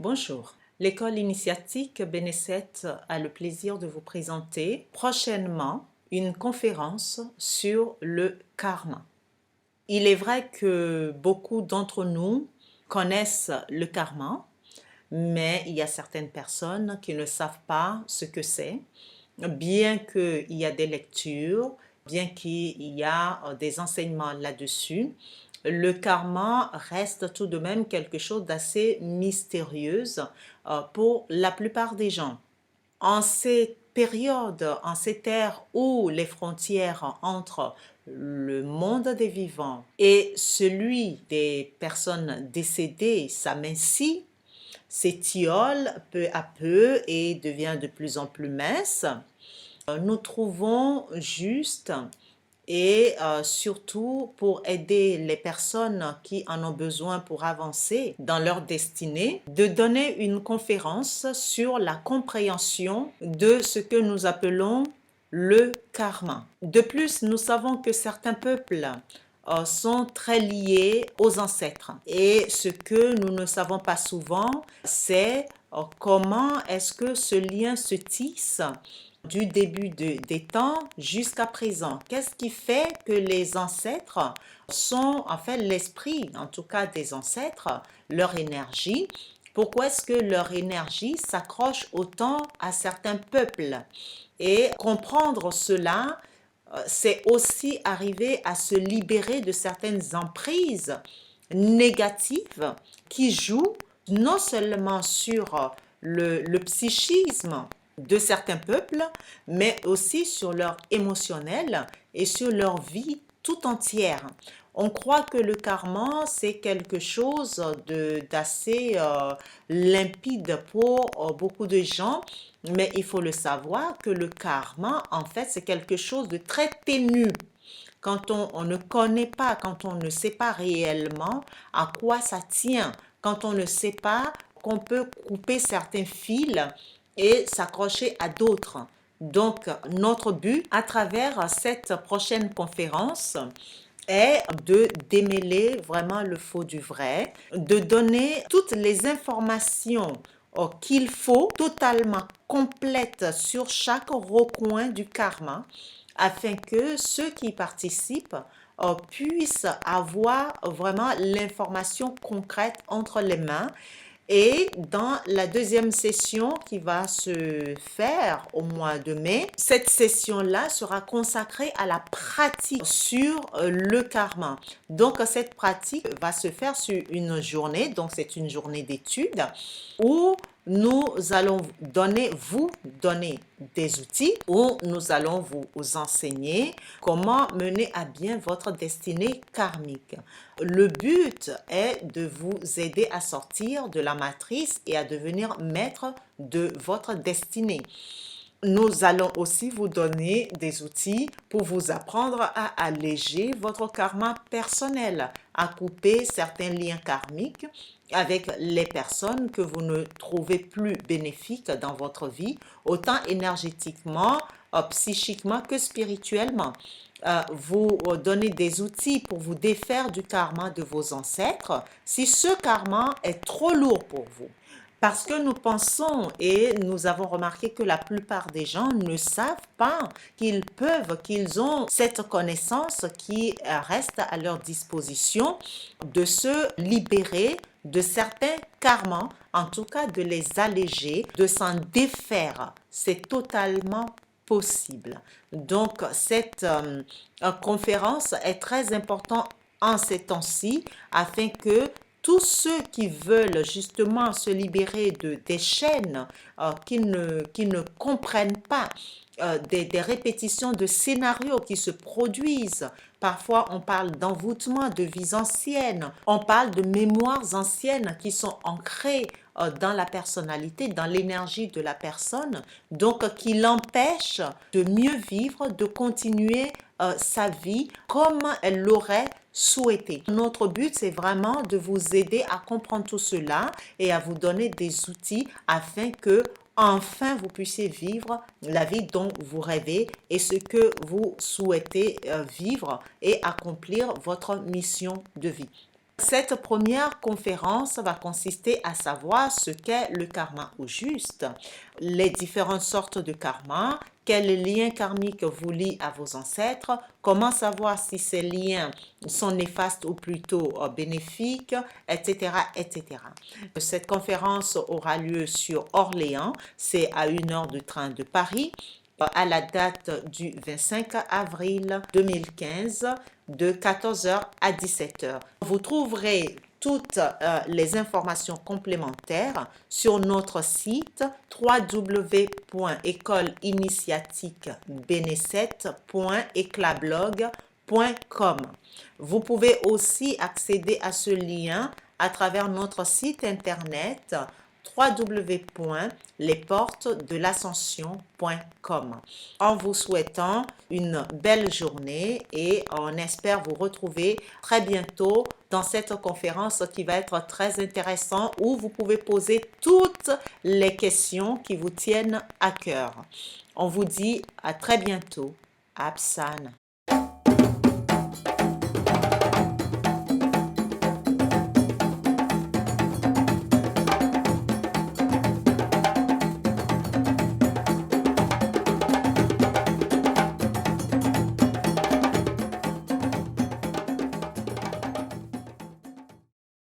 Bonjour, l'école initiatique Bénécet a le plaisir de vous présenter prochainement une conférence sur le karma. Il est vrai que beaucoup d'entre nous connaissent le karma, mais il y a certaines personnes qui ne savent pas ce que c'est, bien qu'il y a des lectures, bien qu'il y a des enseignements là-dessus. Le karma reste tout de même quelque chose d'assez mystérieux pour la plupart des gens. En ces périodes, en ces terres où les frontières entre le monde des vivants et celui des personnes décédées s'amincit, s'étiole peu à peu et devient de plus en plus mince, nous trouvons juste et surtout pour aider les personnes qui en ont besoin pour avancer dans leur destinée, de donner une conférence sur la compréhension de ce que nous appelons le karma. De plus, nous savons que certains peuples sont très liés aux ancêtres. Et ce que nous ne savons pas souvent, c'est comment est-ce que ce lien se tisse du début des temps jusqu'à présent. Qu'est-ce qui fait que les ancêtres sont en fait l'esprit, en tout cas des ancêtres, leur énergie? Pourquoi est-ce que leur énergie s'accroche autant à certains peuples? Et comprendre cela, c'est aussi arriver à se libérer de certaines emprises négatives qui jouent non seulement sur le psychisme de certains peuples, mais aussi sur leur émotionnel et sur leur vie tout entière. On croit que le karma, c'est quelque chose d'assez limpide pour beaucoup de gens, mais il faut le savoir que le karma, en fait, c'est quelque chose de très ténu. Quand on ne connaît pas, quand on ne sait pas réellement à quoi ça tient, quand on ne sait pas qu'on peut couper certains fils et s'accrocher à d'autres. Donc, notre but à travers cette prochaine conférence est de démêler vraiment le faux du vrai, de donner toutes les informations qu'il faut, totalement complètes sur chaque recoin du karma, afin que ceux qui participent puissent avoir vraiment l'information concrète entre les mains. Et dans la deuxième session qui va se faire au mois de mai, cette session-là sera consacrée à la pratique sur le karma. Donc, cette pratique va se faire sur une journée, donc c'est une journée d'études où nous allons vous donner des outils, où nous allons vous enseigner comment mener à bien votre destinée karmique. Le but est de vous aider à sortir de la matrice et à devenir maître de votre destinée. Nous allons aussi vous donner des outils pour vous apprendre à alléger votre karma personnel, à couper certains liens karmiques avec les personnes que vous ne trouvez plus bénéfiques dans votre vie, autant énergétiquement, psychiquement que spirituellement. Vous donner des outils pour vous défaire du karma de vos ancêtres si ce karma est trop lourd pour vous. Parce que nous pensons et nous avons remarqué que la plupart des gens ne savent pas qu'ils ont cette connaissance qui reste à leur disposition de se libérer de certains karmas, en tout cas de les alléger, de s'en défaire. C'est totalement possible. Donc, cette conférence est très importante en ces temps-ci afin que tous ceux qui veulent justement se libérer des chaînes qu'ils ne comprennent pas, des répétitions de scénarios qui se produisent. Parfois, on parle d'envoûtement de vies anciennes, on parle de mémoires anciennes qui sont ancrées dans la personnalité, dans l'énergie de la personne, donc qui l'empêchent de mieux vivre, de continuer sa vie comme elle l'aurait souhaité. Notre but, c'est vraiment de vous aider à comprendre tout cela et à vous donner des outils afin que enfin vous puissiez vivre la vie dont vous rêvez et ce que vous souhaitez vivre et accomplir votre mission de vie. Cette première conférence va consister à savoir ce qu'est le karma au juste, les différentes sortes de karma, quels liens karmiques vous lient à vos ancêtres, comment savoir si ces liens sont néfastes ou plutôt bénéfiques, etc., etc. Cette conférence aura lieu sur Orléans, c'est à 1 heure de train de Paris, à la date du 25 avril 2015 de 14h à 17h. Vous trouverez toutes les informations complémentaires sur notre site www.écoleinitiatiquebeneset.eclablog.com. Vous pouvez aussi accéder à ce lien à travers notre site internet www.lesportesdelascension.com. En vous souhaitant une belle journée et on espère vous retrouver très bientôt dans cette conférence qui va être très intéressante où vous pouvez poser toutes les questions qui vous tiennent à cœur. On vous dit à très bientôt. Absan.